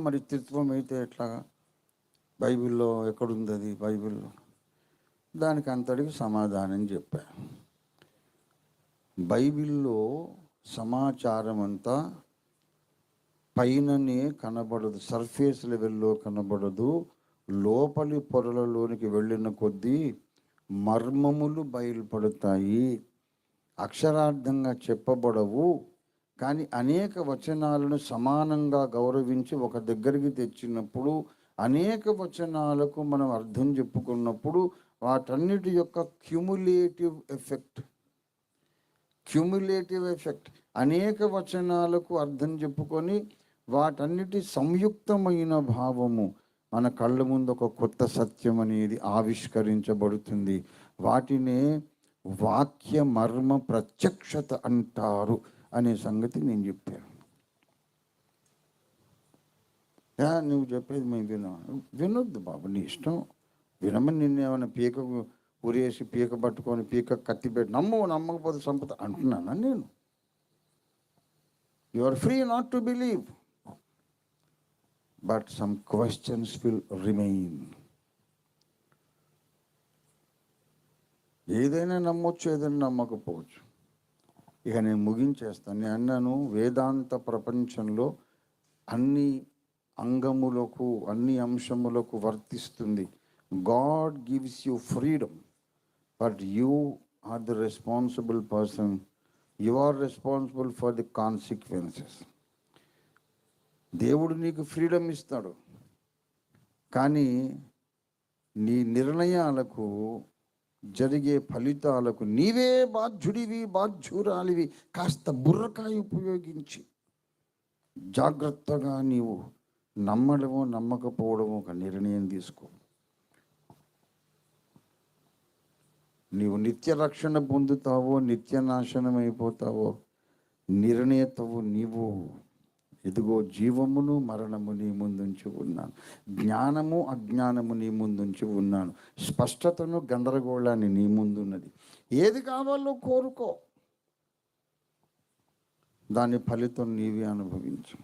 మరి త్రిత్వం అయితే ఎట్లాగా? బైబిల్లో ఎక్కడుంది అది? బైబిల్లో దానికి అంతటికి సమాధానం చెప్పా. బైబిల్లో సమాచారం అంతా పైననే కనబడదు, సర్ఫేస్ లెవెల్లో కనబడదు. లోపలి పొరలలోనికి వెళ్ళిన కొద్దీ మర్మములు బయలుపడతాయి. అక్షరార్థంగా చెప్పబడవు, కానీ అనేక వచనాలను సమానంగా గౌరవించి ఒక దగ్గరికి తెచ్చినప్పుడు, అనేక వచనాలకు మనం అర్థం చెప్పుకున్నప్పుడు వాటన్నిటి యొక్క క్యుములేటివ్ ఎఫెక్ట్ అనేక వచనాలకు అర్థం చెప్పుకొని వాటన్నిటి సంయుక్తమైన భావము మన కళ్ళ ముందు ఒక కొత్త సత్యం అనేది ఆవిష్కరించబడుతుంది. వాటినే వాక్య మర్మ ప్రత్యక్షత అంటారు అనే సంగతి నేను చెప్పాను. నువ్వు చెప్పేది మేము వినొద్దు బాబు, నీ ఇష్టం. వినమని నిన్నేమైనా పీకకు ఉరేసి పీక పట్టుకొని పీక కత్తి పెట్టి నమ్మకపోతే సంపద అంటున్నానా నేను? You are free not to believe, but some questions will remain. ఏదైనా నమ్మొచ్చు, ఏదైనా నమ్మకపోవచ్చు. ఇక నేను ముగించేస్తాను. నేను అన్నాను, వేదాంత ప్రపంచంలో అన్ని అంగములకు అన్ని అంశములకు వర్తిస్తుంది. God gives you freedom, but you are the responsible person. You are responsible for the consequences. దేవుడు నీకు ఫ్రీడమ్ ఇస్తాడు, కానీ నీ నిర్ణయాలకు జరిగే ఫలితాలకు నీవే బాధ్యుడివి, బాధ్యురాలివి. కాస్త బుర్రకాయ ఉపయోగించి జాగ్రత్తగా నీవు నమ్మడమో నమ్మకపోవడమో ఒక నిర్ణయం తీసుకో. నీవు నిత్య రక్షణ పొందుతావో నిత్య నాశనం అయిపోతావో నిర్ణేతవు నీవు. ఇదిగో జీవమును మరణము నీ ముందుంచి ఉన్నాను, జ్ఞానము అజ్ఞానము నీ ముందుంచి ఉన్నాను, స్పష్టతను గందరగోళాన్ని నీ ముందున్నది. ఏది కావాలో కోరుకో, దాని ఫలితం నీవే అనుభవించు.